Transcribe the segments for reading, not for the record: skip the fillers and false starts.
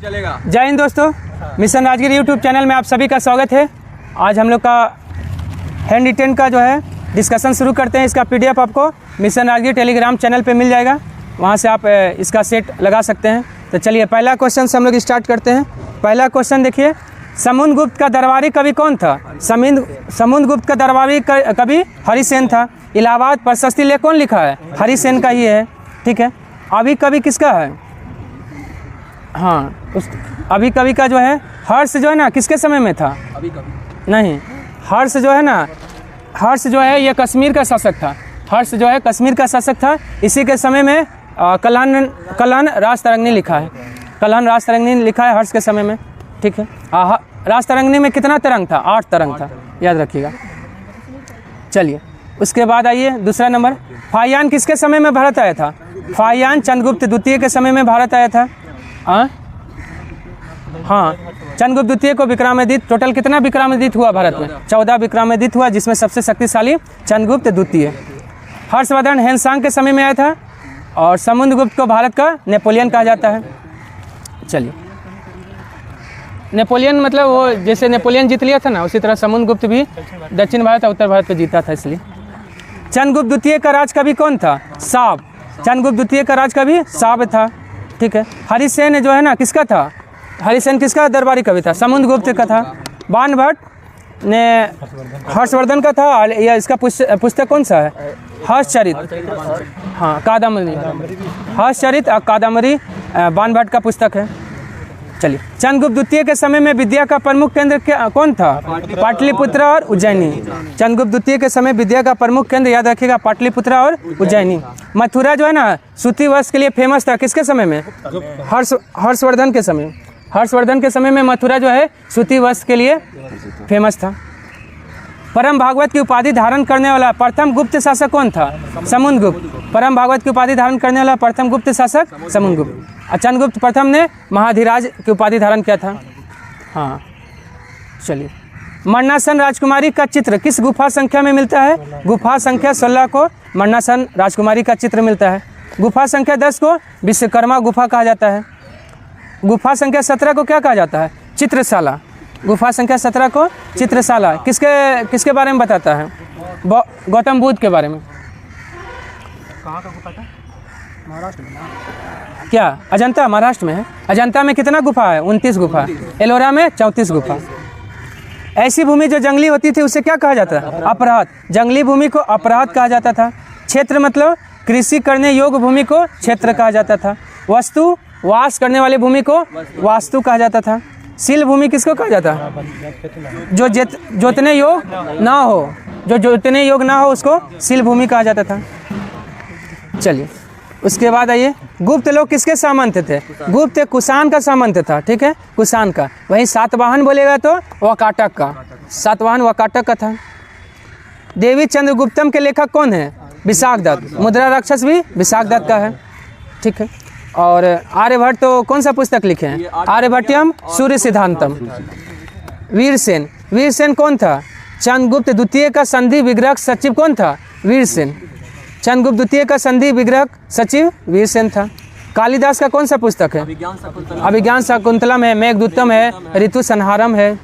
चलेगा। जय हिंद दोस्तों, मिशन राजगीर यूट्यूब चैनल में आप सभी का स्वागत है। आज हम लोग का हैंड रिटेन का जो है डिस्कशन शुरू करते हैं। इसका पीडीएफ आपको मिशन राजगीर टेलीग्राम चैनल पे मिल जाएगा, वहाँ से आप इसका सेट लगा सकते हैं। तो चलिए पहला क्वेश्चन से हम लोग स्टार्ट करते हैं। पहला क्वेश्चन देखिए, समुद्रगुप्त का दरबारी कवि कौन था? समुद्रगुप्त का दरबारी कवि हरिसेन था। इलाहाबाद प्रशस्ति लेख कौन लिखा है? हरिसेन का ही है। ठीक है, अभी कवि किसका है? हाँ, उस अभी कवि का जो है हर्ष जो है ना, किसके समय में था? अभी कवि नहीं, हर्ष जो है ना, हर्ष जो है ये कश्मीर का शासक था। हर्ष जो है कश्मीर का शासक था। इसी के समय में कल्हण राजतरंगिणी लिखा है। कल्हण राजतरंगिणी लिखा है हर्ष के समय में। ठीक है, राजतरंगिणी में कितना तरंग था? 8 तरंग था, याद रखिएगा। चलिए उसके बाद आइए दूसरा नंबर, फाहियान किसके समय में भारत आया था? फाहियान चंद्रगुप्त द्वितीय के समय में भारत आया था। हाँ, चंद्रगुप्त द्वितीय को विक्रमादित्य, टोटल कितना विक्रमादित्य हुआ भारत में? 14 विक्रमादित्य हुआ, जिसमें सबसे शक्तिशाली चंद्रगुप्त द्वितीय। हर्षवर्धन हेनसांग के समय में आया था, और समुद्रगुप्त को भारत का नेपोलियन कहा जाता है। चलिए, नेपोलियन मतलब वो जैसे नेपोलियन जीत लिया था ना, उसी तरह समुद्रगुप्त भी दक्षिण भारत और उत्तर भारत पे जीता था। इसलिए चंद्रगुप्त द्वितीय का राज कवि कौन था? साब। चंद्रगुप्त द्वितीय का राज कवि साब था। ठीक है, हरिसेन जो है ना, किसका था? हरिसेन किसका दरबारी कवि था? समुद्रगुप्त का था। बाणभट्ट ने हर्षवर्धन का था। और यह इसका पुस्तक कौन सा है? हर्षचरित। हाँ, कादम्बरी। हर्षचरित और कादम्बरी बाणभट्ट का पुस्तक है। चलिए, चंद्रगुप्त द्वितीय के समय में विद्या का प्रमुख केंद्र कौन था? पाटलिपुत्र और उज्जैनी। चंद्रगुप्त द्वितीय के समय विद्या का प्रमुख केंद्र, याद रखिएगा, पाटलिपुत्र और उज्जैनी। मथुरा जो है ना, सूती वस्त्र के लिए फेमस था। किसके समय में? हर्षवर्धन के समय। हर्षवर्धन के समय में मथुरा जो है सूती वस्त्र के लिए फेमस था। परम भागवत की उपाधि धारण करने वाला प्रथम गुप्त शासक कौन था? समुद्रगुप्त। परम भागवत की उपाधि धारण करने वाला प्रथम गुप्त शासक समुद्रगुप्त। चंद्रगुप्त प्रथम ने महाधिराज की उपाधि धारण किया था। हाँ, चलिए, मरणासन राजकुमारी का चित्र किस गुफा संख्या में मिलता है? गुफा संख्या 16 को मरणासन राजकुमारी का चित्र मिलता है। गुफा संख्या 10 को विश्वकर्मा गुफा कहा जाता है। गुफा संख्या 17 को क्या कहा जाता है? चित्रशाला। गुफा संख्या 17 को चित्रशाला किसके बारे में बताता है? गौतम बुद्ध के बारे में। कहाँ का गुफा था? महाराष्ट्र में। क्या अजंता महाराष्ट्र में है? अजंता में कितना गुफा है? 29 गुफा। एलोरा में 34 गुफा। ऐसी भूमि जो जंगली होती थी उसे क्या कहा जाता था? अपराध। जंगली भूमि को अपराध कहा जाता था। क्षेत्र मतलब कृषि करने योग्य भूमि को क्षेत्र कहा जाता था। वस्तु, वास करने वाली भूमि को वास्तु कहा जाता था। शील भूमि किसको कहा जाता है? जो जोतने योग ना हो, जो जोतने योग ना हो उसको शील भूमि कहा जाता था। चलिए उसके बाद आइए, गुप्त लोग किसके सामंत थे? गुप्त कुषाण का सामंत था। ठीक है, कुषाण का। वहीं सातवाहन बोलेगा तो वाकाटक का। सातवाहन वाकाटक का था। देवी चंद्रगुप्तम के लेखक कौन है? विशाखदत्त। मुद्रा राक्षस भी विशाखदत्त का है। ठीक है, और आर्यभट्ट तो कौन सा पुस्तक लिखे हैं? आर्यभट्टयम सूर्य सिद्धांतम। वीरसेन। वीरसेन कौन था? चंद्रगुप्त द्वितीय का संधि विग्रह सचिव कौन था? वीरसेन। चंद्रगुप्त द्वितीय का संधि विग्रह सचिव वीरसेन था। कालिदास का कौन सा पुस्तक है? अभिज्ञान शाकुंतलम है, मेघदूतम है, ऋतु संहारम है।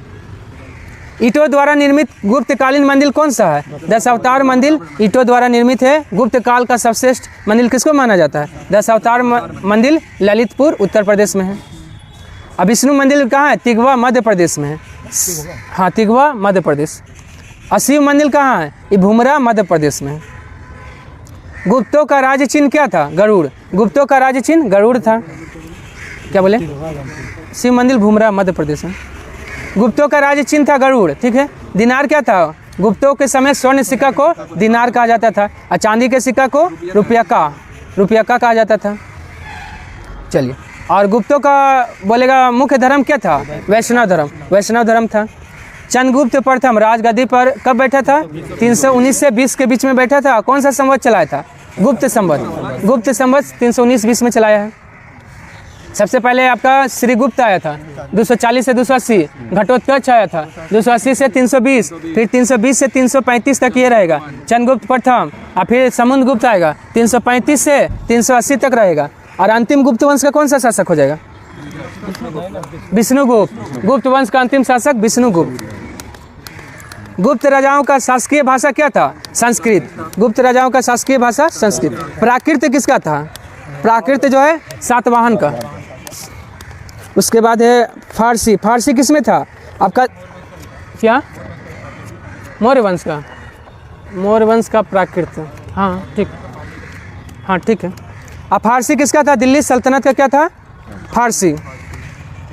ईंटों द्वारा निर्मित गुप्तकालीन मंदिर कौन सा है? दशावतार मंदिर ईंटों द्वारा निर्मित है। गुप्त काल का सर्वश्रेष्ठ मंदिर किसको माना जाता है? दशावतार मंदिर ललितपुर उत्तर प्रदेश में है। अब विष्णु मंदिर कहाँ है? तिगवा मध्य प्रदेश में है। हाँ, तिगवा मध्य प्रदेश। और शिव मंदिर कहाँ है? ये भूमरा मध्य प्रदेश में है। गुप्तों का राज्य चिन्ह क्या था? गरुड़। गुप्तों का राज्य चिन्ह गरुड़ था। क्या बोले? शिव मंदिर भूमरा मध्य प्रदेश में। गुप्तों का राज्य चिन्ह था गरुड़। ठीक है, दिनार क्या था? गुप्तों के समय स्वर्ण सिक्का को दिनार कहा जाता था, और चांदी के सिक्का को रुपया कहा जाता था। चलिए, और गुप्तों का बोलेगा मुख्य धर्म क्या था? वैष्णव धर्म। वैष्णव धर्म था। चंद्रगुप्त प्रथम राजगद्दी पर कब बैठा था? 319 से 20 के बीच में बैठा था। कौन सा संवत चलाया था? गुप्त संवत। गुप्त संवत 319-20 में चलाया है। सबसे पहले आपका श्रीगुप्त आया था 240 से 280, घटोत्कच आया था 280 से 320, फिर 320 से 335 तक ये रहेगा चंद्रगुप्त प्रथम, और फिर समुद्रगुप्त आएगा 335 से 380 तक रहेगा। और अंतिम गुप्त वंश का कौन सा शासक हो जाएगा? विष्णुगुप्त। गुप्त वंश का अंतिम शासक विष्णुगुप्त। गुप्त राजाओं का शासकीय भाषा क्या था? संस्कृत। गुप्त राजाओं का शासकीय भाषा संस्कृत। प्राकृत किसका था? प्राकृत जो है सातवाहन का। उसके बाद है फारसी। फारसी किस में था आपका? क्या? मौर्य वंश का। मौर्य वंश का प्राकृत, हाँ ठीक, हाँ ठीक है। अब फारसी किसका था? दिल्ली सल्तनत का क्या था? फारसी।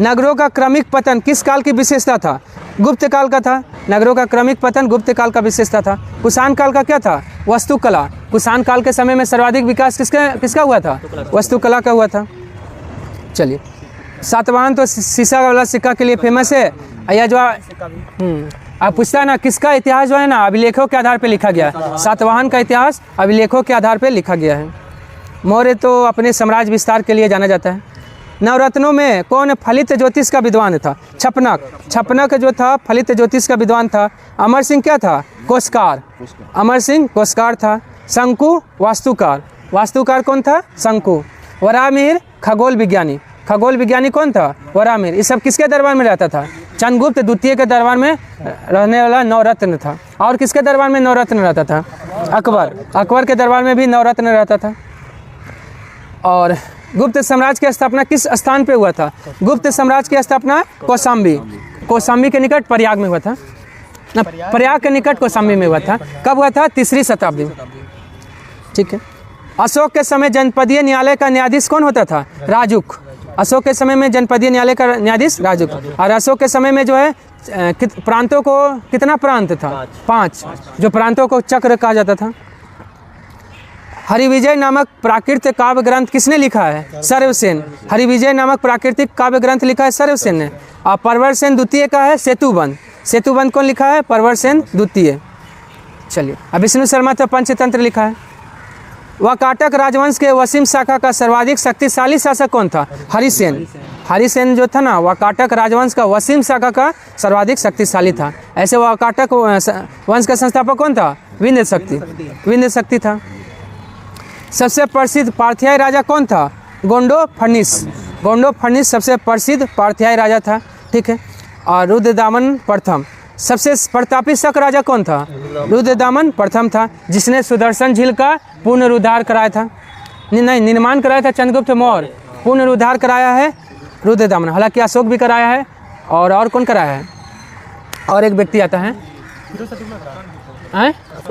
नगरों का क्रमिक पतन किस काल की विशेषता था? गुप्त काल का था। नगरों का क्रमिक पतन गुप्त काल का विशेषता था। कुषाण काल का क्या था? वास्तुकला। कुषाण काल के समय में सर्वाधिक विकास किसका हुआ था? वास्तुकला का हुआ था। चलिए, सातवाहन तो शीशा वाला सिक्का के लिए फेमस है। या जो आप पूछता है ना किसका इतिहास जो है ना अभिलेखों के आधार पर लिखा गया है। सातवाहन का इतिहास अभिलेखों के आधार पर लिखा गया है। मौर्य तो अपने साम्राज्य विस्तार के लिए जाना जाता है। नवरत्नों में कौन फलित ज्योतिष का विद्वान था? छपनक। छपनक जो था फलित ज्योतिष का विद्वान था। अमर सिंह क्या था? कोशकार। अमर सिंह कोशकार था। शंकु वास्तुकार। वास्तुकार कौन था? शंकु। वराहमिहिर खगोल विज्ञानी। खगोल विज्ञानी कौन था? वराहमिहिर। ये सब किसके दरबार में रहता था? चंद्रगुप्त द्वितीय के दरबार में रहने वाला नवरत्न था। और किसके दरबार में नवरत्न रहता था? अकबर। अकबर के दरबार में भी नवरत्न रहता था। और गुप्त साम्राज्य की स्थापना किस स्थान पे हुआ था? गुप्त साम्राज्य की स्थापना कौशाम्बी। कौशाम्बी के निकट प्रयाग में हुआ था ना, प्रयाग के निकट कौशाम्बी में हुआ था। कब हुआ था? 3री शताब्दी में। ठीक है। अशोक के समय जनपदीय न्यायालय का न्यायाधीश कौन होता था? राजुक। अशोक के समय में जनपदीय न्यायालय का न्यायाधीश राजुक। और अशोक के समय में जो है प्रांतों को कितना प्रांत था? 5, जो प्रांतों को चक्र कहा जाता था। हरिविजय नामक प्राकृतिक काव्य ग्रंथ किसने लिखा है? सर्वसेन। हरिविजय नामक प्राकृतिक काव्य ग्रंथ लिखा है सर्वसेन ने। और परवरसेन द्वितीय का है सेतुबंध। सेतुबंध कौन लिखा है? परवरसेन द्वितीय। चलिए, अब विष्णु शर्मा तो पंचतंत्र लिखा है। वाकाटक राजवंश के वसीम शाखा का सर्वाधिक शक्तिशाली शासक कौन था? हरिसेन। हरिसेन जो था ना वाकाटक राजवंश का वसीम शाखा का सर्वाधिक शक्तिशाली था। ऐसे वाकाटक वंश का संस्थापक कौन था? विंध्य शक्ति। विंध्य शक्ति था। सबसे प्रसिद्ध पार्थियाई राजा कौन था? गोंडो फर्निस। गोंडो फर्निस सबसे प्रसिद्ध पार्थियाई राजा था। ठीक है। और रुद्रदामन प्रथम। सबसे प्रतापी शक राजा कौन था? रुद्रदामन प्रथम था, जिसने सुदर्शन झील का पुनरुद्धार कराया था। नहीं, निर्माण कराया था चंद्रगुप्त मौर्य। पुनरुद्धार कराया है रुद्रदामन। हालांकि अशोक भी कराया है। और कौन कराया है? और एक व्यक्ति आता है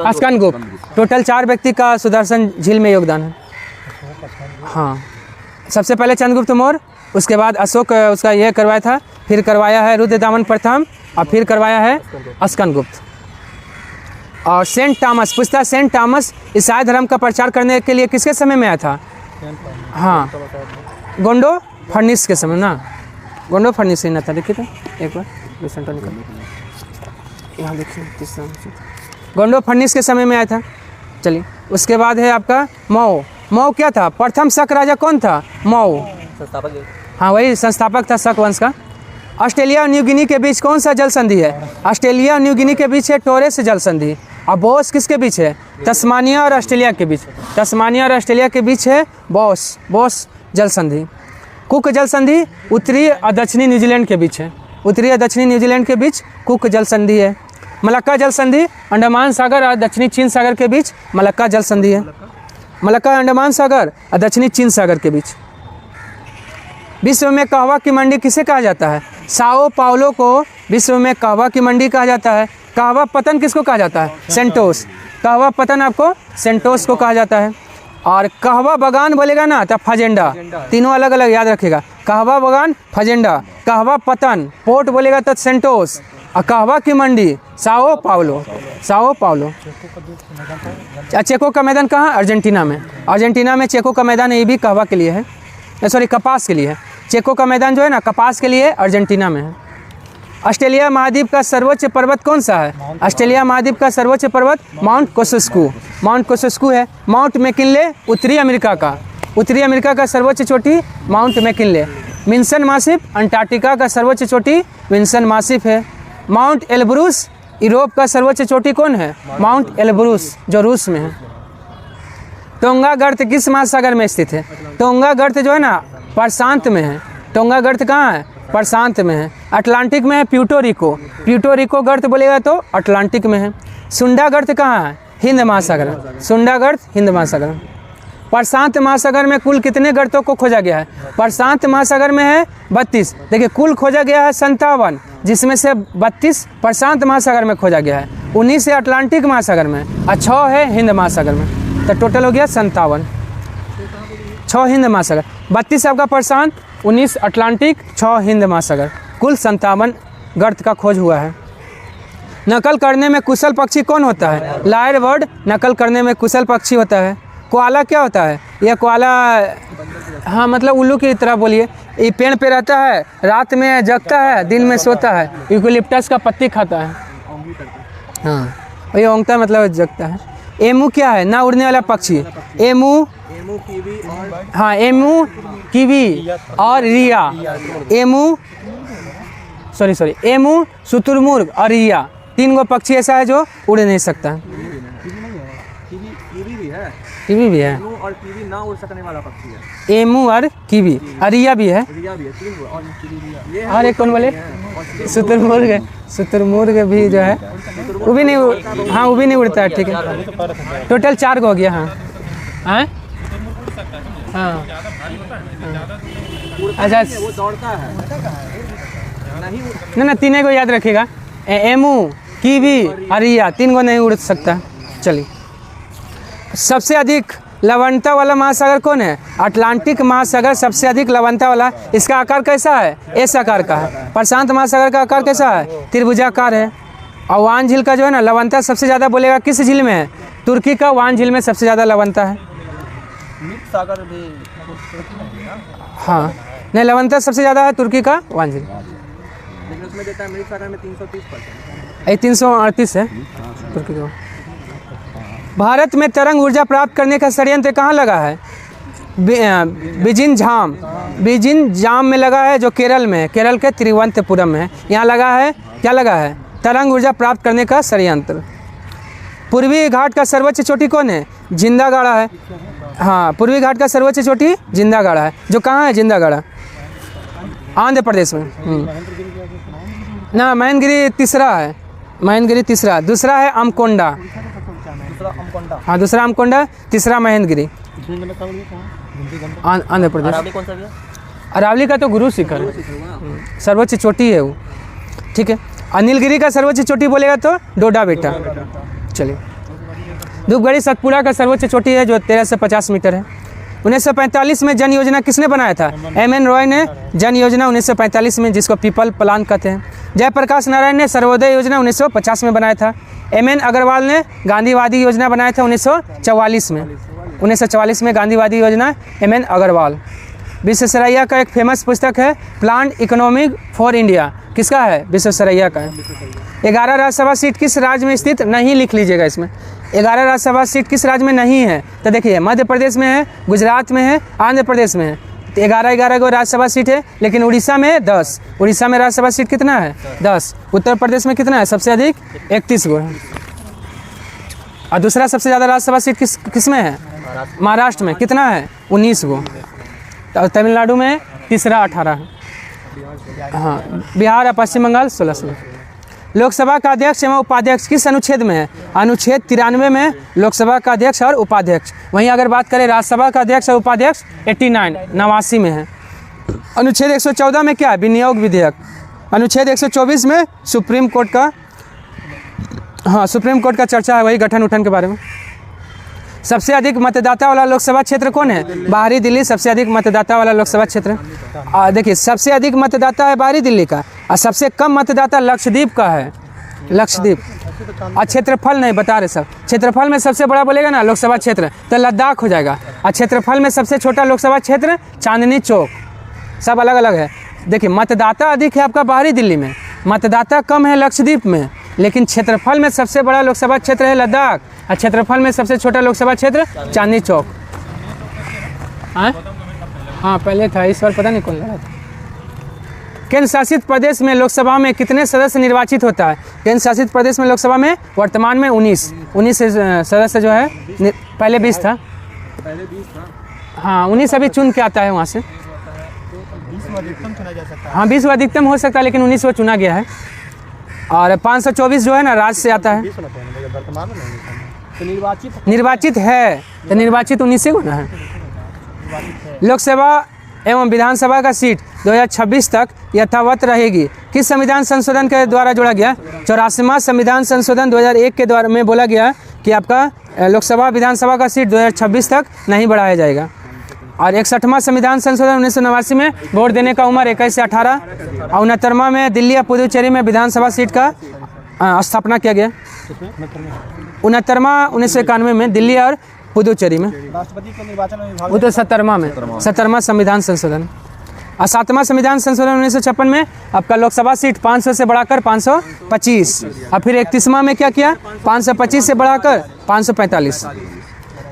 अस्कंदगुप्त। टोटल 4 व्यक्ति का सुदर्शन झील में योगदान है। हाँ, सबसे पहले चंद्रगुप्त मौर्य, उसके बाद अशोक उसका यह करवाया था, फिर करवाया है रुद्रदामन प्रथम, और फिर करवाया है अस्कंदगुप्त। और सेंट थॉमस, पूछता सेंट थॉमस ईसाई धर्म का प्रचार करने के लिए किसके समय में आया था? हाँ, गोंडो फर्निस के समय ना। गोंडो फर्निस ही ना था। देखिए तो एक बार यहाँ देखिए, गोंडो फर्निस के समय में आया था। चलिए, उसके बाद है आपका मऊ। मऊ क्या था? प्रथम शक राजा कौन था? मऊ। हाँ, वही संस्थापक था शक वंश का। ऑस्ट्रेलिया और न्यू गिनी के बीच कौन सा जल संधि है? ऑस्ट्रेलिया और न्यू गिनी के बीच है टोरेस जल संधि। और बॉस किसके बीच है? तस्मानिया और ऑस्ट्रेलिया के बीच। तस्मानिया और ऑस्ट्रेलिया के बीच है बॉस जल संधि। कुक जल संधि उत्तरी और दक्षिणी न्यूजीलैंड के बीच है। उत्तरी और दक्षिणी न्यूजीलैंड के बीच कुक जल संधि है। मलक्का जल संधि अंडमान सागर और दक्षिणी चीन सागर के बीच मलक्का जल संधि है। मलक्का अंडमान सागर और दक्षिणी चीन सागर के बीच। विश्व में कहवा की मंडी किसे कहा जाता है? साओ पाउलो को विश्व में कहवा की मंडी कहा जाता है। कहवा पतन किसको कहा जाता है? सेंटोस। कहवा पतन आपको सेंटोस को कहा जाता है। और कहवा बगान बोलेगा ना तो फजेंडा। तीनों अलग अलग याद रखेगा। कहवा बगान फजेंडा, कहवा पतन पोर्ट बोलेगा तो सेंटोस, और कहवा की मंडी साओ पाउलो। Sao Paulo. चेको का मैदान कहाँ? अर्जेंटीना में। अर्जेंटीना में चेको का मैदान ये भी कहवा के लिए है, सॉरी कपास के लिए है। चेको का मैदान जो है ना कपास के लिए अर्जेंटीना में है। ऑस्ट्रेलिया महाद्वीप का सर्वोच्च पर्वत कौन सा है? ऑस्ट्रेलिया महाद्वीप का सर्वोच्च पर्वत माउंट कोसेस्कू। माउंट कोसेस्कू है। माउंट मैकिनले उत्तरी अमेरिका का। उत्तरी अमेरिका का सर्वोच्च चोटी माउंट मैकिनले। विंसन मासिफ अंटार्कटिका का सर्वोच्च चोटी विंसन मासिफ है। माउंट एल्ब्रूस यूरोप का सर्वोच्च चोटी कौन है? माउंट एल्ब्रूस, जो रूस में है। टोंगा गर्त किस महासागर में स्थित है? टोंगा गर्त जो है ना प्रशांत में है। टोंगा गर्त कहाँ है? प्रशांत में है। अटलांटिक में है प्यूर्टो रिको, प्यूर्टो रिको गर्त बोलेगा तो अटलांटिक में है। सुंडा गर्त कहाँ है? हिंद महासागर, सुंडा गर्त हिंद महासागर। प्रशांत महासागर में कुल कितने गर्तों को खोजा गया है? प्रशांत महासागर में है 32। देखिए कुल खोजा गया है 57, जिसमें से 32 प्रशांत महासागर में खोजा गया है, 19 है अटलांटिक महासागर में और 6 है हिंद महासागर में। तो टोटल हो गया 57। 6 हिंद महासागर, 32 आपका प्रशांत, 19 अटलांटिक, 6 हिंद महासागर, कुल 57 गर्त का खोज हुआ है। नकल करने में कुशल पक्षी कौन होता है? लायर बर्ड नकल करने में कुशल पक्षी होता है। कोआला क्या होता है? यह कोआला, हाँ मतलब उल्लू की तरह बोलिए, ये पेड़ पे रहता है, रात में जगता है, दिन में सोता है, यूकेलिप्टस का पत्ती खाता है। हाँ ये ओंगता है मतलब जगता है। एमू क्या है? ना उड़ने वाला पक्षी। एमू, हाँ एमू, कीवी और रिया। एमू सॉरी एमू, शुतुरमुर्ग और रिया, 3 गो पक्षी ऐसा है जो उड़ नहीं सकता है। कीवी भी है और कीवी ना उड़ सकने वाला पक्षी है। एमू और कीवी, रिया भी है। 3 और कीवी भी है। और एक कौन बोले? शुतुरमुर्ग है। शुतुरमुर्ग भी जो है वो भी नहीं, हाँ वो भी नहीं उड़ता है। ठीक है टोटल 4 गो हो गया। हाँ हाँ हाँ अच्छा वो दौड़ता है नहीं, ना 3 को याद रखिएगा, एमू, कीवी और रिया, 3 गो नहीं उड़ सकता। चलिए सबसे अधिक लवणता वाला महासागर कौन है? अटलांटिक महासागर सबसे अधिक लवणता वाला। इसका आकार कैसा है? एस आकार का है। प्रशांत महासागर का आकार कैसा है? त्रिभुजाकार है। और वान झील का जो है ना लवणता सबसे ज़्यादा बोलेगा किस झील में है? तुर्की का वान झील में सबसे ज़्यादा लवणता है। सागर भी, हाँ नहीं लवणता सबसे ज़्यादा है तुर्की का वान झील। लेकिन उसमें देता है मृत सागर में 330%। 338 है तुर्की का। भारत में तरंग ऊर्जा प्राप्त करने का षड्यंत्र कहाँ लगा है? बीजिन जाम में लगा है, जो केरल में है, केरल के तिरुवनंतपुरम में है। यहाँ लगा है, क्या लगा है? तरंग ऊर्जा प्राप्त करने का षड्यंत्र। पूर्वी घाट का सर्वोच्च चोटी कौन है? जिंदागाड़ा है। हाँ पूर्वी घाट का सर्वोच्च चोटी जिंदागाड़ा है, जो कहाँ है? जिंदागाड़ा आंध्र प्रदेश में। ना महेंद्रगिरी तीसरा है, महेंद्रगिरी तीसरा, दूसरा है अमकोंडा। हाँ दूसरा अमकोंडा, तीसरा महेंद्रगिरी, आंध्र प्रदेश। कौन सा भैया? अरावली का तो गुरु शिखर है, सर्वोच्च चोटी है वो। ठीक है अनिलगिरी का सर्वोच्च चोटी बोलेगा तो डोडा बेटा। चलिए धूपगढ़ी सतपुड़ा का सर्वोच्च चोटी है जो 1350 मीटर है। 1945 में जन योजना किसने बनाया था? एम.एन. रॉय ने जन योजना 1945 में, जिसको पीपल प्लान कहते हैं। जयप्रकाश नारायण ने सर्वोदय योजना 1950 में बनाया था। एम.एन. अग्रवाल ने गांधीवादी योजना बनाया था 1944 में। 1944 में गांधीवादी योजना, एम.एन. अग्रवाल। विश्वेश्वरैया का एक फेमस पुस्तक है प्लान इकोनॉमिक फॉर इंडिया, किसका है? विश्वेश्वरैया का है। 11 राज्यसभा सीट किस राज्य में स्थित नहीं? लिख लीजिएगा इसमें 11 राज्यसभा सीट किस राज्य में नहीं है? तो देखिए मध्य प्रदेश में है, गुजरात में है, आंध्र प्रदेश में है। तो 11 को राज्यसभा सीट है, लेकिन उड़ीसा में है 10। उड़ीसा में राज्यसभा सीट कितना है? 10। उत्तर प्रदेश में कितना है? सबसे अधिक 31 गो है। और दूसरा सबसे ज़्यादा राज्यसभा सीट किस में है? महाराष्ट्र में कितना है? 19 गो। और तमिलनाडु में तीसरा 18 है। हाँ बिहार और पश्चिम बंगाल 16। लोकसभा का अध्यक्ष एवं उपाध्यक्ष किस अनुच्छेद में है? अनुच्छेद 93 में लोकसभा का अध्यक्ष और उपाध्यक्ष। वहीं अगर बात करें राज्यसभा का अध्यक्ष और उपाध्यक्ष 89 में है। अनुच्छेद 114 में क्या है? विनियोग विधेयक। अनुच्छेद 124 में सुप्रीम कोर्ट का, हाँ सुप्रीम कोर्ट का चर्चा है, वही गठन उठन के बारे में। सबसे अधिक मतदाता वाला लोकसभा क्षेत्र कौन है? बाहरी दिल्ली सबसे अधिक मतदाता वाला लोकसभा क्षेत्र। देखिए सबसे अधिक मतदाता है बाहरी दिल्ली का, और सबसे कम मतदाता लक्षद्वीप का है, लक्षद्वीप। और क्षेत्रफल नहीं बता रहे सब, क्षेत्रफल में सबसे बड़ा बोलेगा ना लोकसभा क्षेत्र तो लद्दाख हो जाएगा, और क्षेत्रफल में सबसे छोटा लोकसभा क्षेत्र चांदनी चौक। सब अलग अलग है। देखिए मतदाता अधिक है आपका बाहरी दिल्ली में, मतदाता कम है लक्षद्वीप में, लेकिन क्षेत्रफल में सबसे बड़ा लोकसभा क्षेत्र है लद्दाख, और क्षेत्रफल में सबसे छोटा लोकसभा क्षेत्र चांदनी चौक। हाँ पहले था, इस बार पता नहीं कौन लगा था। केंद्र शासित प्रदेश में लोकसभा में कितने सदस्य निर्वाचित होता है? केंद्र शासित प्रदेश में लोकसभा में वर्तमान में 19 सदस्य जो है, पहले 20 था। हाँ 19 अभी चुन के आता है वहाँ से। 20 अधिकतम चुना जा सकता है। हाँ 20 अधिकतम हो सकता है, लेकिन 19 चुना गया है। और 524 जो है ना राज्य से आता है। 20 होना चाहिए वर्तमान में नहीं, तो निर्वाचित है तो निर्वाचित 19 को ना है। लोकसभा एवं विधानसभा का सीट 2026 तक यथावत रहेगी। किस संविधान संशोधन के द्वारा जोड़ा गया? 84वां संविधान संशोधन 2001 के द्वारा में बोला गया कि आपका लोकसभा विधानसभा का सीट 2026 तक नहीं बढ़ाया जाएगा। और 61वां संविधान संशोधन 1989 में वोट देने का उम्र 21 से 18। और 69वां में दिल्ली या पुदुचेरी में विधानसभा सीट का स्थापना किया गया। 69वां 1991 में दिल्ली और पुदुचेरी में। राष्ट्रपति के निर्वाचन में वो तो 70वां संविधान संशोधन। और 7वां संविधान संशोधन 1956 में आपका लोकसभा सीट 500 से बढ़ाकर 525। और फिर 31वां में क्या किया? 525 से बढ़ाकर 545।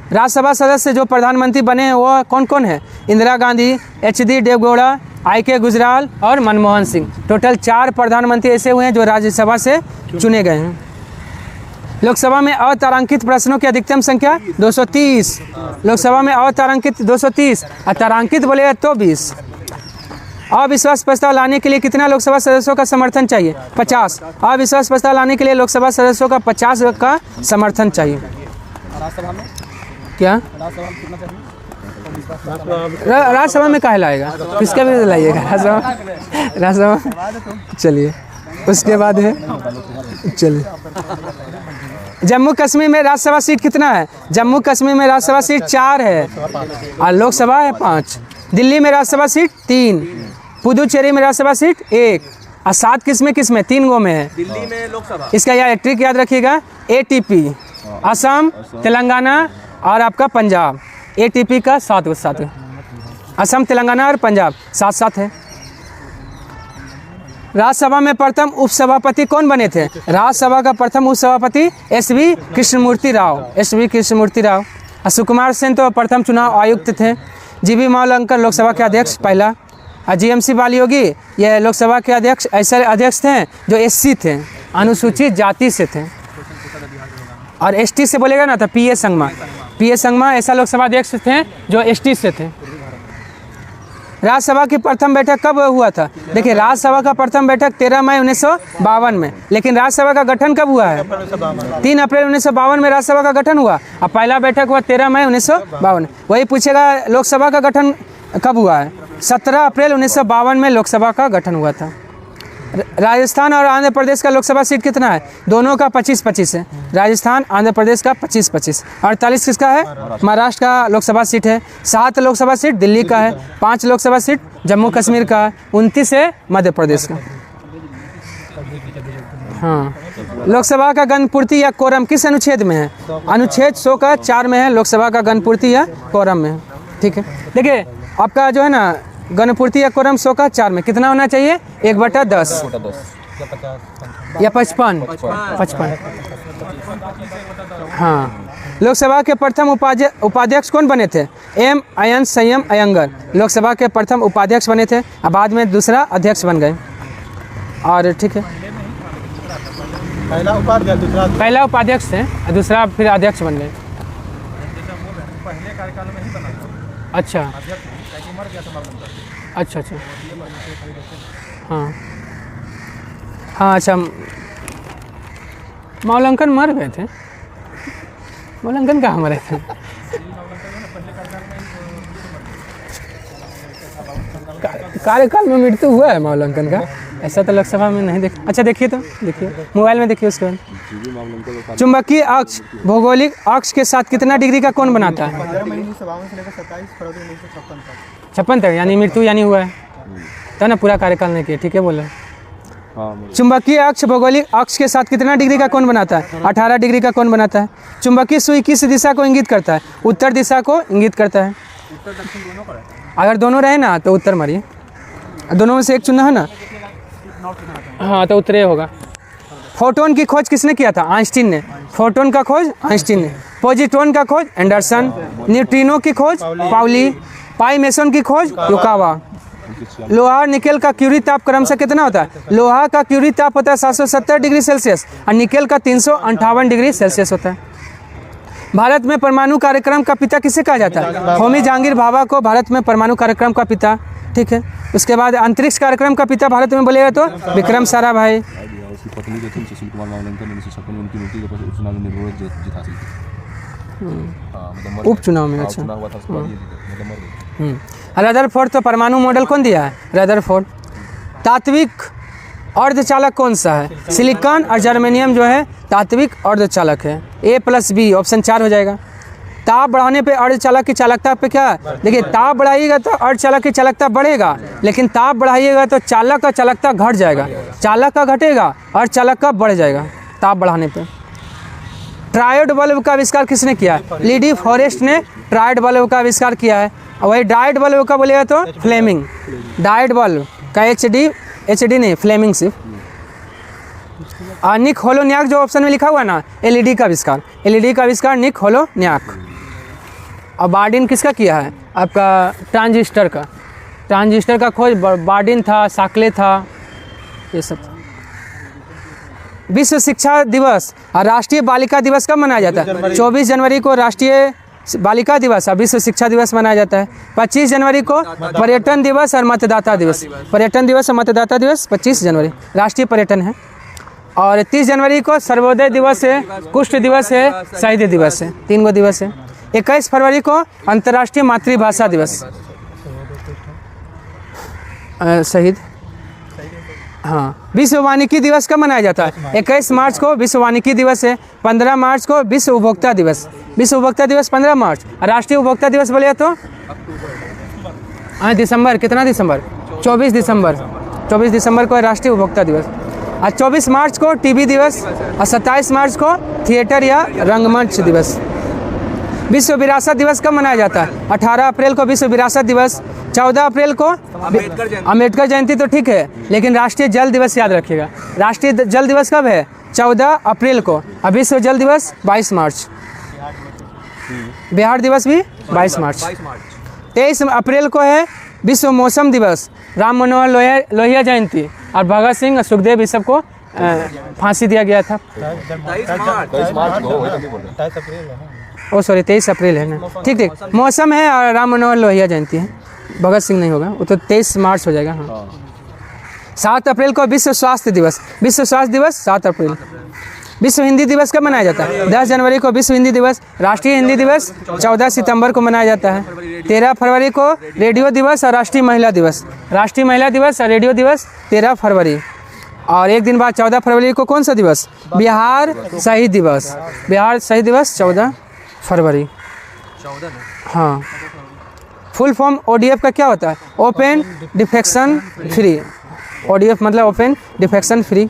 राज्यसभा सदस्य जो प्रधानमंत्री बने हैं वो कौन कौन है? इंदिरा गांधी, HD देवगौड़ा, IK गुजराल और मनमोहन सिंह। टोटल 4 प्रधानमंत्री ऐसे हुए हैं जो राज्यसभा से चुने गए हैं। लोकसभा में अतारांकित प्रश्नों की अधिकतम संख्या 230। लोकसभा में अतारांकित 230, तारांकित बोले तो 20। अविश्वास प्रस्ताव लाने के लिए कितना लोकसभा सदस्यों का समर्थन चाहिए? 50। अविश्वास प्रस्ताव लाने के लिए लोकसभा सदस्यों का 50 का समर्थन चाहिए। राज्यसभा में क्या राज्यसभा में कितना चाहिए? राज्यसभा में काहे लाएगा? किसका भी लाइएगा राज्यसभा। चलिए उसके बाद है, चलिए जम्मू कश्मीर में राज्यसभा सीट कितना है? जम्मू कश्मीर में राज्यसभा सीट 4 है और लोकसभा है 5। दिल्ली में राज्यसभा सीट 3, पुदुचेरी में राज्यसभा सीट 1 और 7 किसमें 3 गो में है। दिल्ली में लोकसभा। इसका यह ट्रिक याद रखिएगा। ATP असम, तेलंगाना और आपका पंजाब। ATP का 7 असम, तेलंगाना और पंजाब 7 है। राज्यसभा में प्रथम उपसभापति कौन बने थे? राज्यसभा का प्रथम उपसभापति SV कृष्णमूर्ति राव। और सुकुमार सेन तो प्रथम चुनाव आयुक्त थे। GB मावलंकर लोकसभा के अध्यक्ष पहला। और GMC बालियोगी यह लोकसभा के अध्यक्ष ऐसे अध्यक्ष थे जो SC थे, अनुसूचित जाति से थे। और ST से बोलेगा ना तो PA संगमा ऐसा लोकसभा अध्यक्ष थे जो ST से थे। राज्यसभा की प्रथम बैठक कब हुआ था? देखिए राज्यसभा का प्रथम बैठक 13 मई 1952 में। लेकिन राज्यसभा का गठन कब हुआ है? 3 अप्रैल 1952 में राज्यसभा का गठन हुआ। और पहला बैठक हुआ 13 मई 1952। वही पूछेगा लोकसभा का गठन कब हुआ है? 17 अप्रैल 1952 में लोकसभा का गठन हुआ था। राजस्थान और आंध्र प्रदेश का लोकसभा सीट कितना है? दोनों का 25-25 है। राजस्थान आंध्र प्रदेश का 25-25। 48 किसका है? महाराष्ट्र का लोकसभा सीट है। 7 लोकसभा सीट दिल्ली का है। 5 लोकसभा सीट जम्मू कश्मीर का है। 29 है मध्य प्रदेश का। हाँ, लोकसभा का गणपूर्ति या कोरम किस अनुच्छेद में है? अनुच्छेद 100 का 4 में है। लोकसभा का गणपूर्ति या कोरम में है। ठीक है, देखिए आपका जो है ना गणपूर्ति या कोरम 100 का 4 में कितना होना चाहिए? 1/10 या 55। हाँ, लोकसभा के प्रथम उपाध्यक्ष कौन बने थे? M. संयम अयंगर लोकसभा के प्रथम उपाध्यक्ष बने थे। अब बाद में दूसरा अध्यक्ष बन गए। और ठीक है, पहला उपाध्यक्ष थे, दूसरा फिर अध्यक्ष बन गए। अच्छा, हाँ अच्छा, मावलंकन मर गए थे। मावलंकन कहाँ मरे थे? कार्यकाल में मृत्यु हुआ है मावलंकन का, ऐसा तो लोकसभा में नहीं देखा। अच्छा देखिए, तो देखिए मोबाइल में देखिए। उसके बाद चुंबकीय अक्ष भौगोलिक अक्ष के साथ कितना डिग्री का कोण बनाता है? 56 तक, यानी मृत्यु यानी हुआ है तो ना, पूरा कार्यकाल नहीं किया। ठीक है, बोले चुंबकीय अक्ष भौगोलिक अक्ष के साथ कितना डिग्री का कोण बनाता है? 18 डिग्री का कोण बनाता है। चुंबकीय सुई किस दिशा को इंगित करता है? उत्तर दिशा को इंगित करता है। अगर दोनों रहे ना तो उत्तर मारिए, दोनों में से एक चुनना है ना। हाँ, तो उत्तरे होगा। फोटोन की खोज किसने किया था? आइंस्टीन ने। फोटोन का खोज आइंस्टीन ने। पोजिट्रॉन का खोज एंडरसन। न्यूट्रिनो की खोज पाउली। पाई मेसन की खोज युकावा। लोहा और निकेल का क्यूरी ताप क्रमशः कितना होता है? लोहा का क्यूरी ताप होता है 770 डिग्री सेल्सियस और निकेल का 358 डिग्री सेल्सियस होता है। भारत में परमाणु कार्यक्रम का पिता किसे कहा जाता है? होमी जहांगीर भाभा को भारत में परमाणु कार्यक्रम का पिता ठीक है। उसके बाद अंतरिक्ष कार्यक्रम का पिता भारत में बोलेगा तो विक्रम साराभाई। उसकी पत्नी जो थी सुशील कुमार मावलंकर 1956 में उनकी मृत्यु के बाद उपचुनाव में निर्विरोध जीत हासिल की। उपचुनाव में, अच्छा। चुनाव हुआ था उसके बाद ये जीते, मतलब मर गए। रदरफोर्ड तो परमाणु मॉडल कौन दिया है? रदरफोर्ड। तात्विक अर्धचालक कौन सा है? सिलिकॉन और जर्मेनियम जो है तात्विक अर्धचालक है। A+B ऑप्शन 4 हो जाएगा। ताप बढ़ाने पे अर्धचालक की चालकता पे क्या है? देखिए, ताप बढ़ाइएगा तो अर्धचालक की चालकता बढ़ेगा, लेकिन ताप बढ़ाइएगा तो चालक का चालकता घट जाएगा। चालक का घटेगा, अर्धचालक का बढ़ जाएगा ताप बढ़ाने पे। ट्रायोड बल्ब का आविष्कार किसने किया? लीडी फॉरेस्ट ने ट्रायोड बल्ब का आविष्कार किया है। और वही डायोड बल्ब का बोलेगा तो फ्लेमिंग। डायोड बल्ब का HD नहीं, फ्लेमिंग सिर्फ। निक होलोन्याक जो ऑप्शन में लिखा हुआ है ना, LED का आविष्कार। LED का आविष्कार निक होलोन्याक। और बार्डिन किसका किया है? आपका ट्रांजिस्टर का। ट्रांजिस्टर का खोज बार्डिन था, साकले था, ये सब। विश्व शिक्षा दिवस और राष्ट्रीय बालिका दिवस कब मनाया जाता है? 24 जनवरी को राष्ट्रीय बालिका दिवस और विश्व शिक्षा दिवस मनाया जाता है। 25 जनवरी को पर्यटन दिवस और मतदाता दिवस। पर्यटन दिवस और मतदाता दिवस 25 जनवरी राष्ट्रीय पर्यटन है। और 30 जनवरी को सर्वोदय दिवस है, कुष्ठ दिवस है, शहीद दिवस है। 3 गो दिवस है। 21 फरवरी को अंतर्राष्ट्रीय मातृभाषा दिवस। शहीद, हाँ। विश्व वानिकी दिवस कब मनाया जाता है? 21 मार्च को विश्व वानिकी दिवस है। 15 मार्च को विश्व उपभोक्ता दिवस। विश्व उपभोक्ता दिवस 15 मार्च। राष्ट्रीय उपभोक्ता दिवस बोले तो दिसंबर, कितना दिसंबर? 24 दिसंबर। 24 दिसंबर को राष्ट्रीय उपभोक्ता दिवस। और 24 मार्च को टीबी दिवस और 27 मार्च को थिएटर या रंगमंच दिवस। विश्व विरासत दिवस कब मनाया जाता है? 18 अप्रैल को विश्व विरासत दिवस। 14 अप्रैल को अम्बेडकर जयंती तो ठीक है, लेकिन राष्ट्रीय जल दिवस याद रखिएगा। राष्ट्रीय जल दिवस कब है? 14 अप्रैल को। और विश्व जल दिवस 22 मार्च। बिहार दिवस भी 22 मार्च। 23 अप्रैल को है विश्व मौसम दिवस। राम मनोहर लोहिया जयंती और भगत सिंह और सुखदेव इस सबको फांसी दिया गया था। 23 मार्च को वही तो नहीं बोल रहे। ओ सॉरी, 23 अप्रैल है ना। ठीक ठीक, मौसम है और राम मनोहर लोहिया जयंती है। भगत सिंह नहीं होगा, वो तो 23 मार्च हो जाएगा। हाँ। 7 अप्रैल को विश्व स्वास्थ्य दिवस। विश्व स्वास्थ्य दिवस 7 अप्रैल। विश्व हिंदी दिवस कब मनाया जाता है? 10 जनवरी को विश्व हिंदी दिवस। राष्ट्रीय हिंदी दिवस 14 सितंबर को मनाया जाता है। 13 फरवरी को रेडियो दिवस और राष्ट्रीय महिला दिवस। राष्ट्रीय महिला दिवस और रेडियो दिवस 13 फरवरी। और एक दिन बाद 14 फरवरी को कौन सा दिवस? बिहार शहीद दिवस। बिहार शहीद दिवस 14 फरवरी। हाँ। फुल फॉर्म ODF का क्या होता है? Open defecation free. ODF मतलब open defecation free.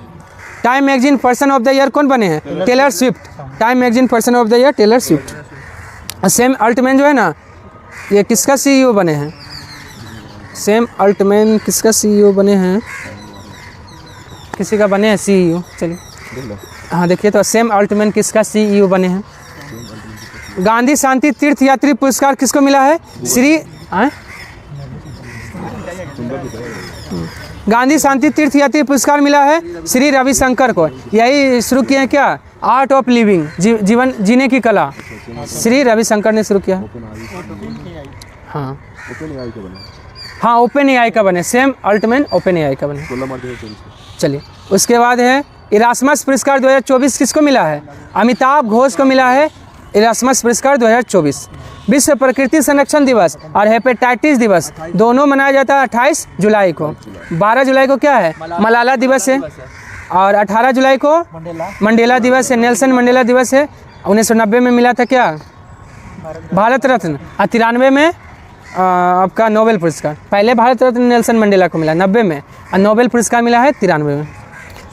Time magazine person of the year कौन बने हैं? Taylor Swift. Time magazine person of the year Taylor Swift. Sam Altman जो है ना, ये किसका CEO बने हैं? सैम अल्टमैन किसका CEO बने हैं? किसी का बने हैं CEO। चलिए, हाँ देखिए तो सैम अल्टमैन किसका CEO बने हैं? गांधी शांति तीर्थ यात्री पुरस्कार किसको मिला है? श्री गांधी शांति तीर्थ यात्री पुरस्कार मिला है श्री रविशंकर को। यही शुरू किए हैं क्या? आर्ट ऑफ लिविंग, जीवन जीने की कला, श्री रविशंकर ने शुरू किया। हाँ हाँ, ओपन AI का बने। सेम अल्टमैन ओपन AI का बने। चलिए, उसके बाद है इरास्मस पुरस्कार 2024 किसको मिला है? अमिताभ घोष को मिला है इरास्मस पुरस्कार 2024। विश्व प्रकृति संरक्षण दिवस और हेपेटाइटिस दिवस दोनों मनाया जाता है 28 जुलाई को। 12 जुलाई को क्या है? मलाला दिवस है। और 18 जुलाई को मंडेला दिवस है, नेल्सन मंडेला दिवस है। 1990 में मिला था क्या? भारत रत्न। और 93 में आपका नोबेल पुरस्कार। पहले भारत रत्न नेल्सन मंडेला को मिला 90 में, और नोबेल पुरस्कार मिला है 93 में।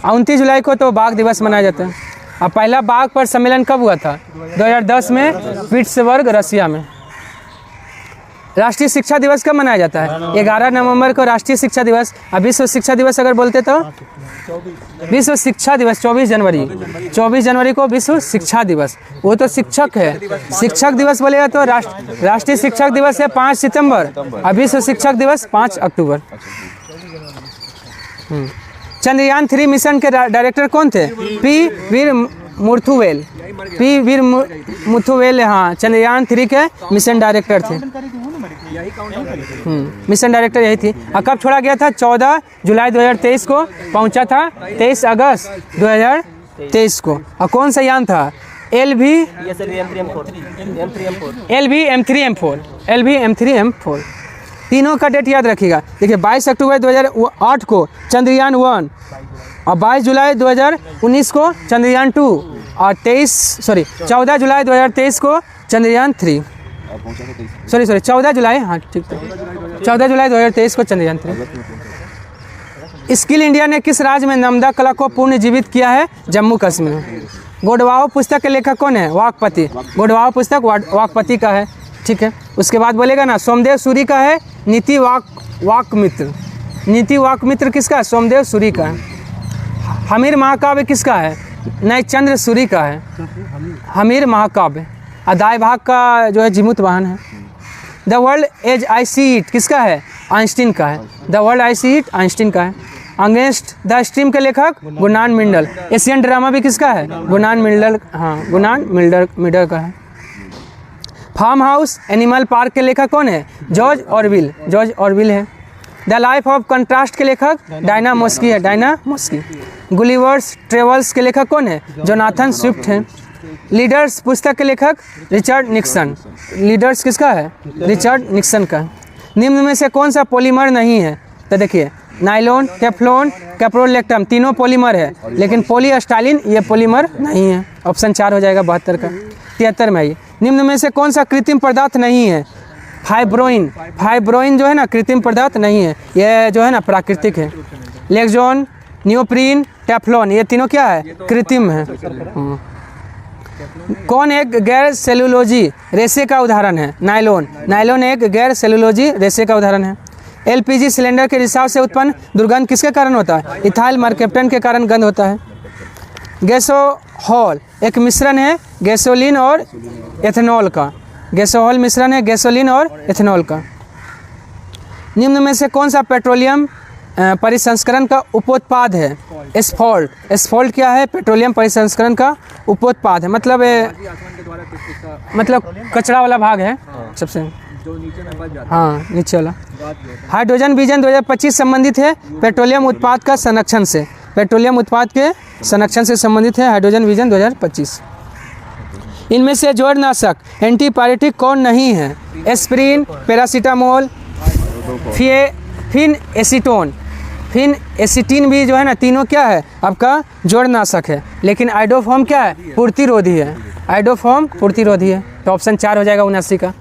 29 जुलाई को तो बाघ दिवस मनाया जाता है। और पहला बाघ पर सम्मेलन कब हुआ था? 2010 में पिट्सबर्ग रसिया में। राष्ट्रीय शिक्षा दिवस कब मनाया जाता है? 11 नवंबर को राष्ट्रीय शिक्षा दिवस। अब विश्व शिक्षा दिवस अगर बोलते तो विश्व शिक्षा दिवस 24 जनवरी। 24 जनवरी को विश्व शिक्षा दिवस। वो तो शिक्षक है, शिक्षक दिवस बोलेगा तो राष्ट्रीय शिक्षक दिवस है 5 सितंबर और विश्व शिक्षक दिवस 5 अक्टूबर। चंद्रयान 3 मिशन के डायरेक्टर कौन थे? पी वीर मुथुवेल। हाँ, चंद्रयान 3 के मिशन डायरेक्टर थे। मिशन डायरेक्टर यही थी। और कब छोड़ा गया था? 14 जुलाई 2023 को पहुंचा था 23 अगस्त 2023 को। और कौन सा यान था? LV-M3M4 तीनों का डेट याद रखिएगा। देखिए 22 अक्टूबर 2008 को चंद्रयान 1 और 22 जुलाई 2019 को चंद्रयान 2 और 14 जुलाई 2023 को चंद्रयान 3। सॉरी 14 जुलाई, हाँ ठीक है, 14 जुलाई 2023 को चंद्रयान 3। स्किल इंडिया ने किस राज्य में नर्मदा कला को पुनर्जीवित किया है? जम्मू कश्मीर में। गोडवाओ पुस्तक के लेखक कौन है? वाकपति। गोडवाओ पुस्तक वाकपति का है, ठीक है। उसके बाद बोलेगा ना सोमदेव सूरी का है नीति वाकमित्र। नीति वाकमित्र किसका है? सोमदेव सूरी का है। हमीर महाकाव्य किसका है? नयचंद्र सूरी का है हमीर महाकाव्य। अदाय भाग का जो है जीमूत वाहन है। The world as I see it किसका है? आइंस्टीन का है। The world I see it Einstein का है। अगेंस्ट द स्ट्रीम के लेखक गुनान मिंडल। एशियन ड्रामा भी किसका है? गुनान मिंडल, हाँ गुनान मिंडल का है। फार्म हाउस एनिमल पार्क के लेखक कौन है? जॉर्ज ऑरविल है। द लाइफ ऑफ कंट्रास्ट के लेखक डायना मोस्की है, डायना मोस्की। गुलिवर्स ट्रेवल्स के लेखक कौन है? जोनाथन स्विफ्ट हैं। लीडर्स पुस्तक के लेखक रिचर्ड निक्सन। लीडर्स किसका है? रिचर्ड निक्सन का। निम्न में से कौन सा पॉलीमर नहीं है? तो देखिए नाइलॉन, टेफ्लॉन, कैप्रोलेक्टम तीनों पॉलीमर है, लेकिन पॉलीस्टाइलिन ये पॉलीमर नहीं है। ऑप्शन 4 हो जाएगा 72 का। 73 में आइए, निम्न में से कौन सा कृत्रिम पदार्थ नहीं है? फाइब्रोइन जो है ना कृत्रिम पदार्थ नहीं है, यह जो है ना प्राकृतिक है। लेक्जोन, नियोप्रीन, टेफ्लॉन ये तीनों क्या है? कृत्रिम है। कौन एक गैर सेलुलोजी रेशे का उदाहरण है? नायलॉन एक गैर सेलुलोजी रेशे का उदाहरण है। एलपीजी सिलेंडर के रिसाव से उत्पन्न दुर्गंध किसके कारण होता है? इथाइल मरकेप्टन के कारण गंध होता है। गैसोहॉल एक मिश्रण है गैसोलीन और एथेनॉल का। गैसोहॉल मिश्रण है गैसोलीन और एथेनॉल का। निम्न में से कौन सा पेट्रोलियम परिसंस्करण का उपोत्पाद है? एस्फॉल्ट क्या है? पेट्रोलियम परिसंस्करण का उपोत्पाद है, मतलब कचरा वाला भाग है सबसे, हाँ नीचे वाला। हाइड्रोजन विजन 2025 संबंधित है पेट्रोलियम उत्पाद का संरक्षण से। पेट्रोलियम उत्पाद के संरक्षण से संबंधित है हाइड्रोजन विजन 2025। इनमें से जौरनाशक एंटीपायरेटिक कौन नहीं है? एस्पिरिन, पैरासीटामोल, फिन एसीटीन भी जो है ना तीनों क्या है? आपका जौरनाशक है, लेकिन आइडोफॉर्म क्या है? पूर्तिरोधी है। आइडोफॉर्म पूर्तिरोधी है, तो ऑप्शन 4 हो जाएगा 79 का।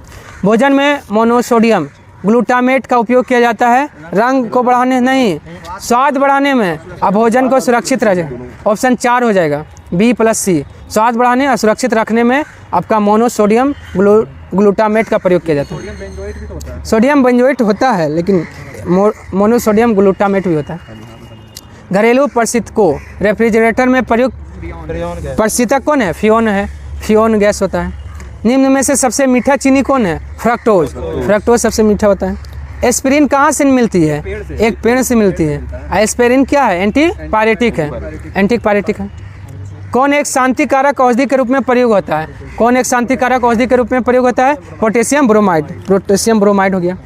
भोजन में मोनोसोडियम ग्लूटामेट का उपयोग किया जाता है रंग को बढ़ाने नहीं, स्वाद बढ़ाने में और भोजन को सुरक्षित रखे। ऑप्शन 4 हो जाएगा B+C। स्वाद बढ़ाने और सुरक्षित रखने में आपका मोनोसोडियम ग्लूटामेट का प्रयोग किया जाता है। सोडियम बेंजोएट होता है, लेकिन मोनोसोडियम ग्लूटामेट भी होता है। घरेलू प्रशीतकों रेफ्रिजरेटर में प्रयुक्त प्रशीतक कौन है? फियोन गैस होता है। निम्न में से सबसे मीठा चीनी कौन है? फ्रक्टोज सबसे मीठा होता है। एस्पिरिन कहाँ से मिलती है? एक पेड़ से मिलती है। एस्पिरिन क्या है? एंटीपायरेटिक है। कौन एक शांतिकारक औषधि के रूप में प्रयोग होता है? पोटेशियम ब्रोमाइड हो गया।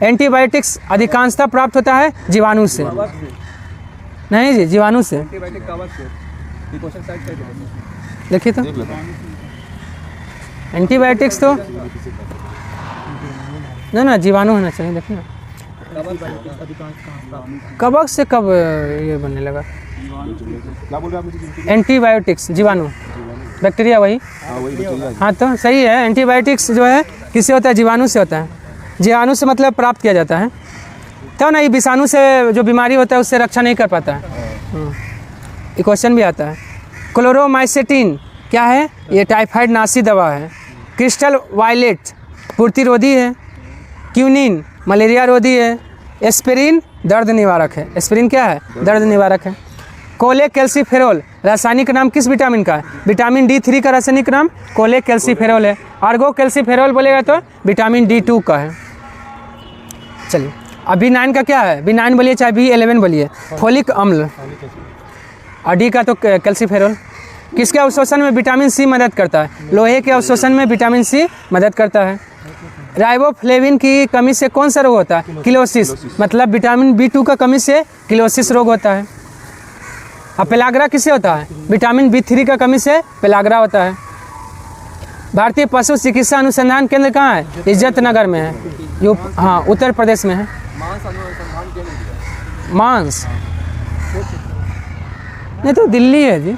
एंटीबायोटिक्स अधिकांशतः प्राप्त होता है जीवाणु से। नहीं जी, जीवाणु से। देखिए तो एंटीबायोटिक्स तो ना जीवाणु होना चाहिए। देखिए कब से कब ये बनने लगा? एंटीबायोटिक्स जीवाणु, बैक्टीरिया वही। हाँ तो सही है। एंटीबायोटिक्स जो है किससे होता है? जीवाणु से होता है। जीवाणु से मतलब प्राप्त किया जाता है, तो ना ये विषाणु से जो बीमारी होता है उससे रक्षा नहीं कर पाता है। ये क्वेश्चन भी आता है। क्लोरोमाइसेटिन क्या है? ये टाइफाइड नाशी दवा है। क्रिस्टल वायलेट पूर्तिरोधी है। क्यूनिन मलेरिया रोधी है। एस्पिरिन दर्द निवारक है। एस्पिरिन क्या है? दर्द निवारक है। कोलेकैल्सिफेरॉल रासायनिक नाम किस विटामिन का है? विटामिन D3 का रासायनिक नाम कोलेकैल्सिफेरॉल है। आर्गोकैल्सिफेरॉल बोलेगा तो विटामिन D2 का है। चलिए अब B9 का क्या है? B9 बोलिए चाहे B11 बोलिए, फोलिक अम्ल। और D का तो कैल्सिफेरॉल। किसके अवशोषण में विटामिन C मदद करता है? लोहे के अवशोषण में विटामिन C मदद करता है। राइबोफ्लेविन की कमी से कौन सा रोग होता है? किलोसिस, मतलब विटामिन B2 का कमी से किलोसिस रोग होता है। अब पेलाग्रा किससे होता है? विटामिन B3 का कमी से पेलाग्रा होता है। भारतीय पशु चिकित्सा अनुसंधान केंद्र कहाँ है? इज्जत नगर में है, हाँ उत्तर प्रदेश में है। मांस नहीं तो दिल्ली है जी,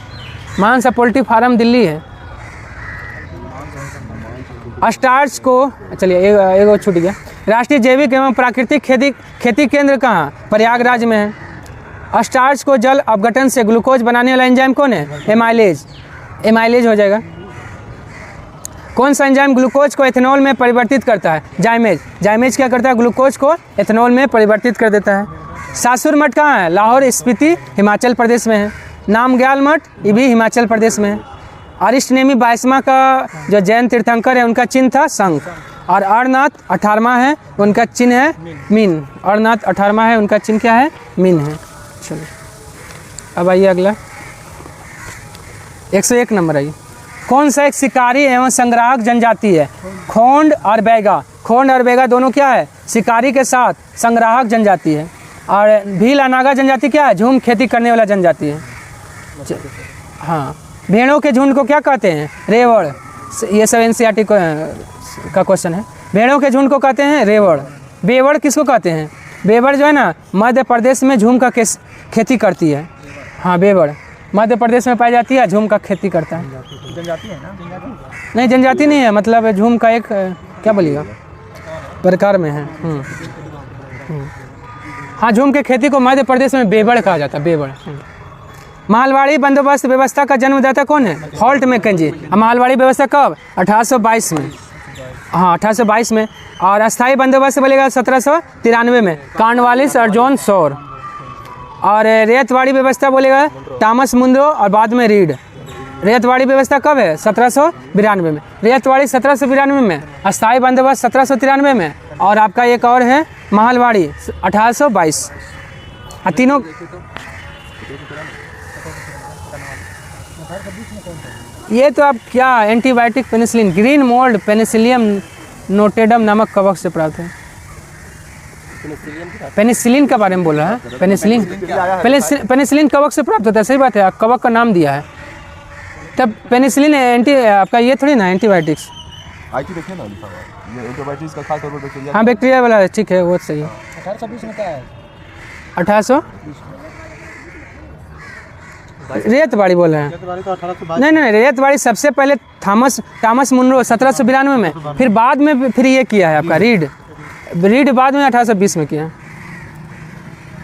मांस पोल्ट्री फार्म दिल्ली है। स्टार्च को चलिए एक छूट गया। राष्ट्रीय जैविक एवं प्राकृतिक खेती केंद्र कहाँ? प्रयागराज में है। स्टार्च को जल अपघटन से ग्लूकोज बनाने वाला एंजाइम कौन है? एमाइलेज हो जाएगा। कौन सा एंजाइम ग्लूकोज को एथेनॉल में परिवर्तित करता है? जाइमेज क्या करता है? ग्लूकोज को एथेनॉल में परिवर्तित कर देता है। सासुर मठ कहाँ है? लाहौर स्पीति हिमाचल प्रदेश में है। नामग्याल मठ ये भी हिमाचल प्रदेश में है। अरिष्टनेमी 22वां का जो जैन तीर्थंकर है उनका चिन्ह था शंख, और अरनाथ 18वां है उनका चिन्ह है मीन। अरनाथ 18वां है उनका चिन्ह क्या है? मीन है। चलिए अब आइए अगला 101 नंबर आइए। कौन सा एक शिकारी एवं संग्राहक जनजाति है? खोंड और बैगा। खोंड और बैगा दोनों क्या है? शिकारी के साथ संग्राहक जनजाति है। और भील और नागा जनजाति क्या है? झूम खेती करने वाला जनजाति है। हाँ, भेड़ों के झुंड को क्या कहते हैं? रेवड़। ये सब NCERT का क्वेश्चन है। भेड़ों के झुंड को कहते हैं रेवड़। बेवड़ किसको कहते हैं? बेवड़ जो है ना मध्य प्रदेश में झूम का खेती करती है। हाँ, बेवड़ मध्य प्रदेश में पाई जाती है, झूम का खेती करता है। जनजाति है ना? नहीं जनजाति नहीं है, मतलब झूम का एक क्या बोलिएगा प्रकार में है। हाँ, झूम के खेती को मध्य प्रदेश में बेवड़ कहा जाता है। बेवड़। मालवाड़ी बंदोबस्त व्यवस्था का जन्मदाता कौन है? Holt Mackenzie. मालवाड़ी व्यवस्था कब? 1822 में। हाँ 1822 में। और अस्थाई बंदोबस्त बोलेगा 1793 में, कॉर्नवालिस और जॉन सॉर। और रेतवाड़ी व्यवस्था बोलेगा टॉमस मुंद्रो और बाद में रीड। रेतवाड़ी व्यवस्था कब है? 1792 में। रेतवाड़ी 1792 में, अस्थाई बंदोबस्त 1793 में, और आपका एक और है मालवाड़ी 1822। तीनों ये तो आप क्या antibiotic penicillin, green mould penicillium notatum नामक कवक से प्राप्त है। पेनिसिलिन के बारे में बोल रहा है। पेनिसिलिन कवक से प्राप्त होता है। सही बात है, कवक का नाम दिया है। तब पेनिसिलिन एंटी आपका ये थोड़ी ना एंटीबायोटिक्स। आईटी देखिए ना लिखा हुआ ये एंटीबायोटिक्स का खास तौर पर बैक्टीरिया। हाँ बैक्टीरिया वाला है, ठीक है वो सही है। 1820 में क्या है? 1800 रेतवाड़ी बोल रहे हैं। तो 1822 नहीं रेतवाड़ी सबसे पहले टॉमस मुनरो 1792 में, फिर बाद में फिर ये किया है आपका रीड बाद में 1820 में किया।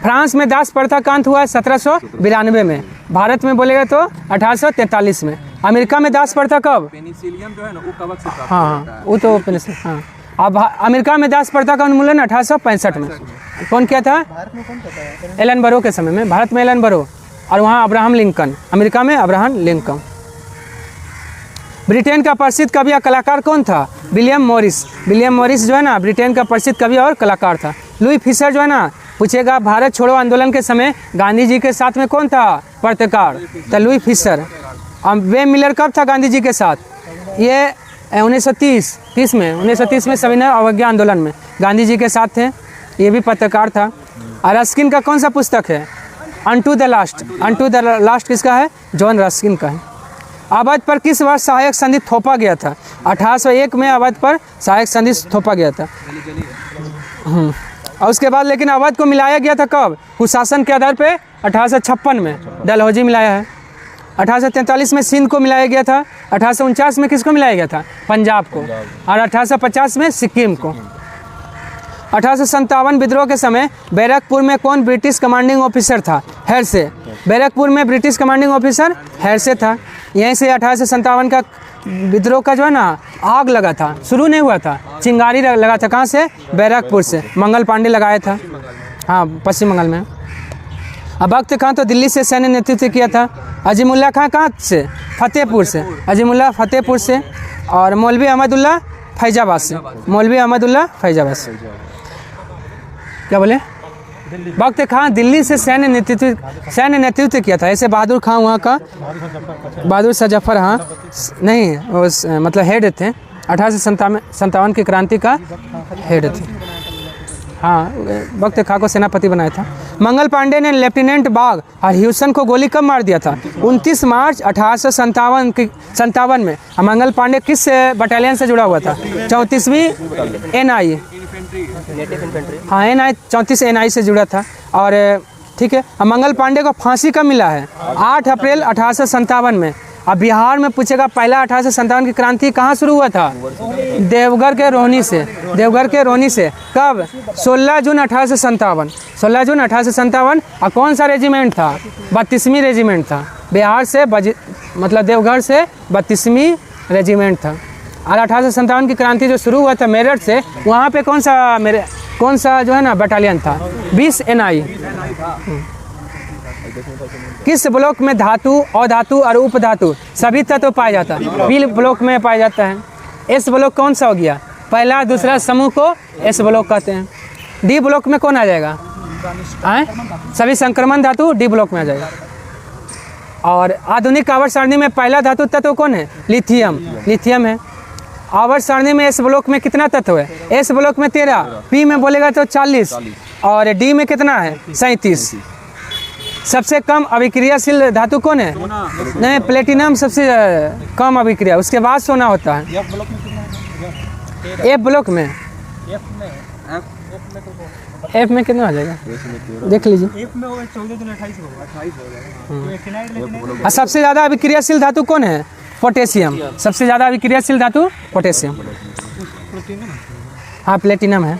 फ्रांस में दास प्रथा का अंत हुआ है 1792 में। भारत में बोलेगा तो 1843 में। अमेरिका में दास प्रथा कब? पेनिसिलियम जो है ना वो कवक से प्राप्त हाँ वो तो पेनिसिलिन। हाँ अब अमेरिका में दास प्रथा का उन्मूलन 1865 में। कौन किया था? भारत में कौन कहता है? एलन बरो के समय में। भारत में एलन बरो, और वहाँ अब्राहम लिंकन। अमेरिका में अब्राहम लिंकन। ब्रिटेन का प्रसिद्ध कवि और कलाकार कौन था? विलियम मॉरिस जो है ना ब्रिटेन का प्रसिद्ध कवि और कलाकार था। लुई फिशर जो है ना पूछेगा भारत छोड़ो आंदोलन के समय गांधी जी के साथ में कौन था पत्रकार? तो लुई फिशर। अब वे मिलर कब था गांधी जी के साथ? ये 1930 में सविनय अवज्ञा आंदोलन में गांधी जी के साथ थे। ये भी पत्रकार था। और रस्किन का कौन सा पुस्तक है? अनटू द लास्ट किसका है? जॉन रस्किन का है। अवध पर किस वर्ष सहायक संधि थोपा गया था? 1801 में अवध पर सहायक संधि थोपा गया था। और उसके बाद लेकिन अवध को मिलाया गया था कब? कुशासन के आधार पे 1856 में डलहौजी मिलाया है। 1843 में सिंध को मिलाया गया था। 1849 में किसको मिलाया गया था? पंजाब को। और 1850 में सिक्किम को। 1857 विद्रोह के समय बैरकपुर में कौन ब्रिटिश कमांडिंग ऑफिसर था? हेरसे। बैरकपुर में ब्रिटिश कमांडिंग ऑफिसर हेरसे था। यहीं से 1857 का विद्रोह का जो है ना आग लगा था, शुरू नहीं हुआ था, चिंगारी लगा था। कहाँ से? बैरकपुर से। मंगल पांडे लगाया था, हाँ पश्चिम बंगाल में। अब वक्त खां तो दिल्ली से सैन्य नेतृत्व किया था। अजीमुल्ला खां कहाँ से? फतेहपुर से। अजीमुल्ला फतेहपुर से। और मौलवी अहमदुल्ला फैजाबाद से। क्या बोले? वक्त खां दिल्ली से सैन्य नेतृत्व किया था। ऐसे बहादुर खां वहाँ का बहादुर शाह जफर, हाँ नहीं मतलब हेड थे। 1857 की क्रांति का हेड थे। हाँ, वक्त खां को सेनापति बनाया था। मंगल पांडे ने लेफ्टिनेंट बाग और ह्यूसन को गोली कब मार दिया था? 29 मार्च 1857 में। मंगल पांडे किस बटालियन से जुड़ा हुआ था? 34वीं NI। हाँ, NI 34 NI से जुड़ा था। और ठीक है, मंगल पांडे को फांसी कब मिला है? 8 अप्रैल 1857 में। अब बिहार में पूछेगा पहला 1857 की क्रांति कहाँ शुरू हुआ था? देवघर के रोहनी से। देवघर के रोहनी से कब? 16 जून 1857। 16 जून 1857। और कौन सा रेजिमेंट था? 32वीं रेजिमेंट था। बिहार से मतलब देवघर से 32वीं रेजिमेंट था। और 1857 की क्रांति जो शुरू हुआ था मेरठ से, वहाँ पे कौन सा जो है ना बटालियन था? 20 NI। किस ब्लॉक में धातु, अधातु और उपधातु सभी तत्व पाया जाता है? पी ब्लॉक में पाया जाता है। एस ब्लॉक कौन सा हो गया? पहला दूसरा समूह को एस ब्लॉक कहते हैं। डी ब्लॉक में कौन आ जाएगा? सभी संक्रमण धातु डी ब्लॉक में आ जाएगा। और आधुनिक आवर्त सारणी में पहला धातु तत्व कौन है? लिथियम। लिथियम है। आवर्त सारणी में एस ब्लॉक में कितना तत्व है? एस ब्लॉक में 13, पी में बोलेगा तो 40, और डी में कितना है? 37। सबसे कम अभिक्रियाशील धातु कौन है? नहीं, प्लेटिनम सबसे कम अभिक्रिया, उसके बाद सोना होता है। एफ ब्लॉक में एफ में कितना आ जाएगा? देख लीजिए। एफ में होगा 14 दिन 28 होगा। और सबसे ज़्यादा अभिक्रियाशील धातु कौन है? पोटेशियम। सबसे ज़्यादा अभिक्रियाशील धातु पोटेशियम। हाँ, प्लेटिनम है।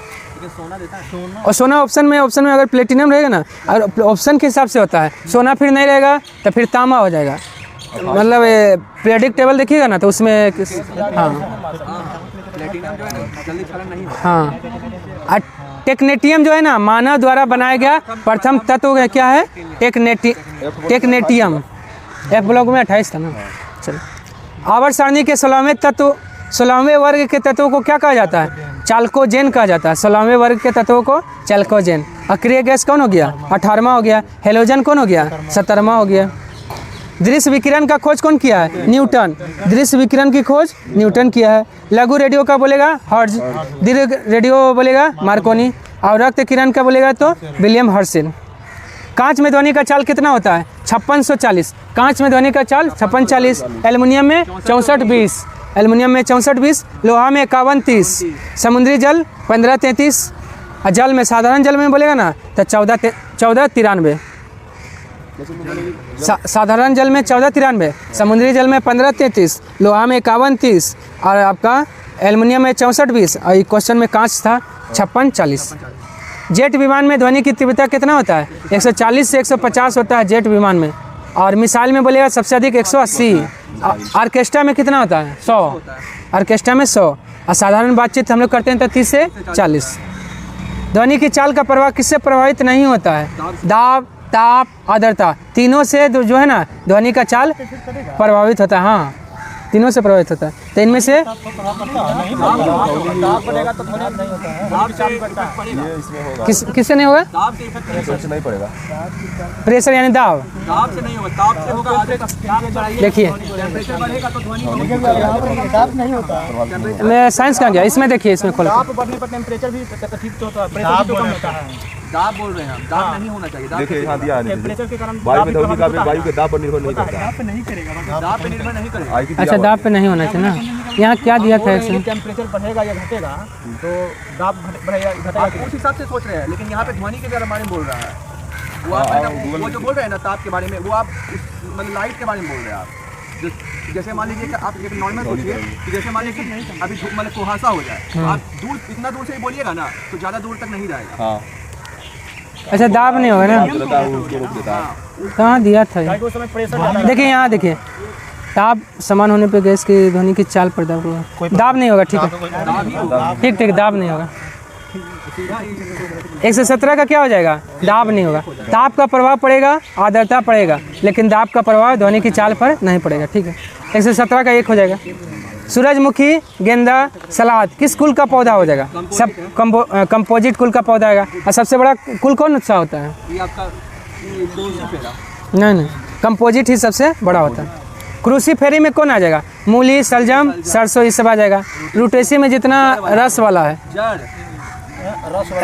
और सोना ऑप्शन में अगर प्लेटिनम रहेगा ना, और ऑप्शन के हिसाब से होता है, सोना फिर नहीं रहेगा तो फिर तांबा हो जाएगा। मतलब पीरियडिक टेबल देखिएगा ना तो उसमें हाँ और टेक्नेटियम जो है ना, मानव द्वारा बनाया गया प्रथम तत्व क्या है? टेक्नेटियम। एफ ब्लॉक में 28 था ना। चलो, आवर्त सारणी के 16वें वर्ग के तत्वों को क्या कहा जाता है? चाल्कोजेन कहा जाता है। 16वें वर्ग के तत्वों को चाल्कोजेन। अक्रिय गैस कौन हो गया? 18वां हो गया। हेलोजन कौन हो गया? 17वां हो गया। दृश्य विकिरण का खोज कौन किया है? न्यूटन। दृश्य विकिरण की खोज न्यूटन किया है। लघु रेडियो का बोलेगा? हर्ट्ज। दीर्घ रेडियो बोलेगा? मार्कोनी। और रक्त किरण का बोलेगा तो विलियम हर्शिल। कांच में ध्वनि का चाल कितना होता है? 5640। कांच में ध्वनि का चाल 5640। एल्युमिनियम में 6420। एल्युमिनियम में 6420। लोहा में 5130। समुद्री जल 1533। और जल में, साधारण जल में बोलेगा ना तो 1493। साधारण जल में 1493, समुद्री जल में 1533, लोहा में 5130 और आपका एल्युमिनियम में 6420। और क्वेश्चन में कांच था 5640। जेट विमान में ध्वनि की तीव्रता कितना होता है? 140 से 150 होता है जेट विमान में। और मिसाइल में बोलेगा सबसे अधिक 180। ऑर्केस्ट्रा में कितना होता है? 100। ऑर्केस्ट्रा में 100। और साधारण बातचीत हम लोग करते हैं तो 30 से 40। ध्वनि की चाल का प्रवाह किससे प्रभावित नहीं होता है? दाब, ताप, आर्द्रता, तीनों से जो है ना ध्वनि का चाल प्रभावित होता है। हाँ, तीनों से प्रभावित होता है। तो इनमें से किससे नहीं होगा? नहीं पड़ेगा। प्रेशर यानी दाब। दाब से नहीं होगा, ताप से होगा। देखिए, टेम्परेचर बढ़ेगा तो ध्वनि दाब नहीं होता। मैं साइंस कहाँ गया? इसमें देखिए, इसमें खोल दाब बढ़ने पर टेम्परेचर भी ठीक होता है, प्रेशर भी कम होता है। दाब बोल रहे हैं हम, दाब नहीं होना चाहिए। देखिए यहाँ दिया है, टेम्परेचर के कारण वायु में ध्वनि का वायु के दाब पर निर्भर नहीं करता। दाब पे नहीं करेगा, दाब पे निर्भर नहीं करेगा। अच्छा, दाब पे नहीं होना चाहिए ना। यहाँ क्या दिया था? टेम्परेचर बढ़ेगा या घटेगा तो दाब बढ़ेगा घटेगा, उस हिसाब से सोच रहे हैं। लेकिन यहाँ पे ध्वनि के बारे में बोल रहा है वो। आप वो जो बोल रहे हैं ना ताप के बारे में, वो आप मतलब लाइट के बारे में बोल रहे हैं आप। जैसे मान लीजिए कि आप एक नॉर्मल सोचिए कि जैसे मान लीजिए कि अभी मतलब कुहासा हो जाए, तो आप दूर इतना दूर से ही बोलिएगा ना तो ज़्यादा दूर तक नहीं जाएगा। अच्छा, दाब नहीं होगा ना? कहाँ दिया था? देखिए यहाँ देखिए, ताप समान होने पे गैस की ध्वनि की चाल पर दाब नहीं होगा। ठीक है, ठीक, दाब नहीं होगा। 117 का क्या हो जाएगा? दाब नहीं होगा। ताप का प्रभाव पड़ेगा, आर्द्रता पड़ेगा, लेकिन दाब का प्रभाव ध्वनि की चाल पर नहीं पड़ेगा। ठीक है, 117 का 1 हो जाएगा। सूरजमुखी, गेंदा, सलाद किस कुल का पौधा हो जाएगा? सब कंपोजिट कुल का पौधा आएगा। और सबसे बड़ा कुल कौन सा होता है? ये आपका नहीं, कंपोजिट ही सबसे बड़ा होता है। क्रूसीफेरी में कौन आ जाएगा? मूली, सलजम, सरसों, ये सब आ जाएगा। रूटेसी में जितना रस वाला है,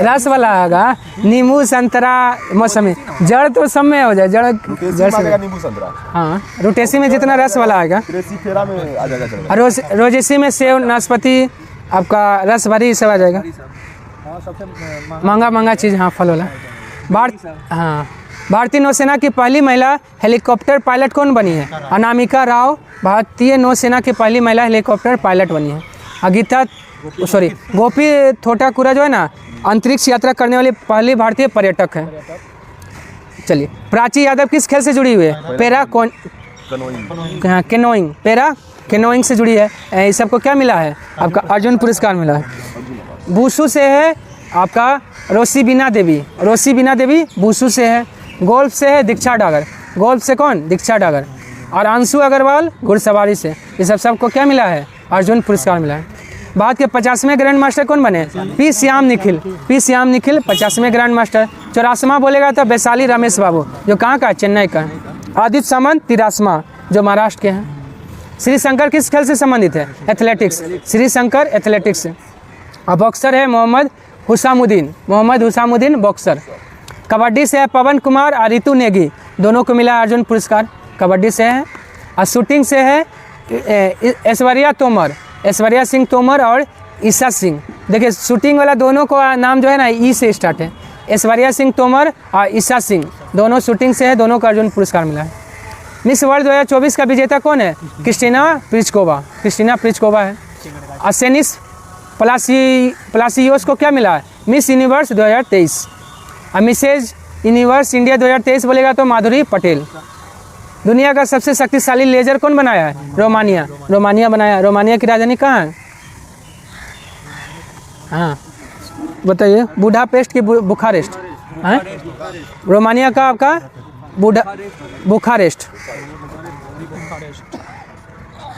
रस वाला आएगा, नींबू, संतरा, मौसमी। जड़ तो सब में हो जाए, जड़ से नींबू संतरा। हाँ, रूटेसी में जितना रस वाला आएगा। फेरा में आ जाएगा। रोजेसी में सेव, नाशपाती, आपका रस भरी सब आ जाएगा। महंगा चीज़, हाँ, फल वाला। भारतीय नौसेना की पहली महिला हेलीकॉप्टर पायलट कौन बनी है? अनामिका राव भारतीय नौसेना की पहली महिला हेलीकॉप्टर पायलट बनी है। गोपी थोटाकुरा जो है ना, अंतरिक्ष यात्रा करने वाली पहली भारतीय पर्यटक है। चलिए, प्राची यादव किस खेल से जुड़ी हुई है? कैनोइंग से जुड़ी है। इस सबको क्या मिला है? आपका अर्जुन पुरस्कार मिला है। वुशु से है आपका रोशीबीना देवी वुशु से है। गोल्फ से है दीक्षा डागर। गोल्फ से कौन? दीक्षा डागर। और अंशु अग्रवाल घुड़सवारी से। ये सबको क्या मिला है? अर्जुन पुरस्कार मिला है। भारत के 50वें ग्रैंड मास्टर कौन बने? पी श्याम निखिल 50वें ग्रैंड मास्टर। 84वां बोलेगा तो वैशाली रमेश बाबू, जो कहाँ का? चेन्नई का। आदित्य सामंत 83वां, जो महाराष्ट्र के हैं। श्री शंकर किस खेल से संबंधित है? एथलेटिक्स। श्री शंकर एथलेटिक्स। और बॉक्सर है मोहम्मद हुसामुद्दीन बॉक्सर। कबड्डी से है पवन कुमार और रितु नेगी, दोनों को मिला अर्जुन पुरस्कार। कबड्डी से है। और शूटिंग से है ऐश्वर्या सिंह तोमर और ईशा सिंह। देखिए, शूटिंग वाला दोनों को नाम जो है ना, ई से स्टार्ट है। ऐश्वर्या सिंह तोमर और ईशा सिंह, दोनों शूटिंग से है, दोनों को अर्जुन पुरस्कार मिला है। मिस वर्ल्ड 2024 का विजेता कौन है? क्रिस्टीना प्रिचकोवा है। और सेनिस प्लासियोस को क्या मिला है? Miss universe 2023। और मिसेज यूनिवर्स इंडिया 2023 बोलेगा तो माधुरी पटेल। दुनिया का सबसे शक्तिशाली लेजर कौन बनाया है? रोमानिया बनाया। रोमानिया की राजधानी कहाँ है? हाँ, बताइए। बुडापेस्ट की बुखारेस्ट? हाँ, रोमानिया का आपका बुखारेस्ट।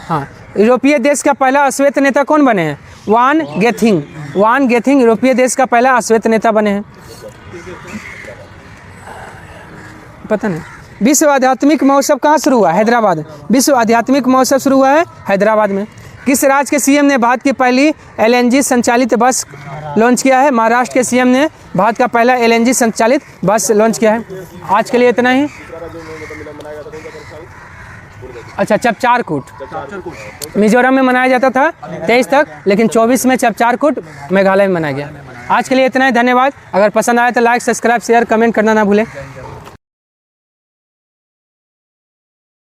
हाँ, यूरोपीय देश का पहला अश्वेत नेता कौन बने हैं? वान गेथिंग यूरोपीय देश का पहला अश्वेत नेता बने हैं। पता नहीं। विश्व आध्यात्मिक महोत्सव कहाँ शुरू हुआ? हैदराबाद। विश्व आध्यात्मिक महोत्सव शुरू हुआ है हैदराबाद में। किस राज्य के सीएम ने भारत की पहली एलएनजी संचालित बस लॉन्च किया है? महाराष्ट्र के सीएम ने भारत का पहला एलएनजी संचालित बस लॉन्च किया है। आज के लिए इतना ही। अच्छा, चपचारकूट मिजोरम में मनाया जाता था 23 तक, लेकिन 24 में चपचारकूट मेघालय में मनाया गया। आज के लिए इतना ही, धन्यवाद। अगर पसंद आया तो लाइक, सब्सक्राइब, शेयर, कमेंट करना ना भूलें।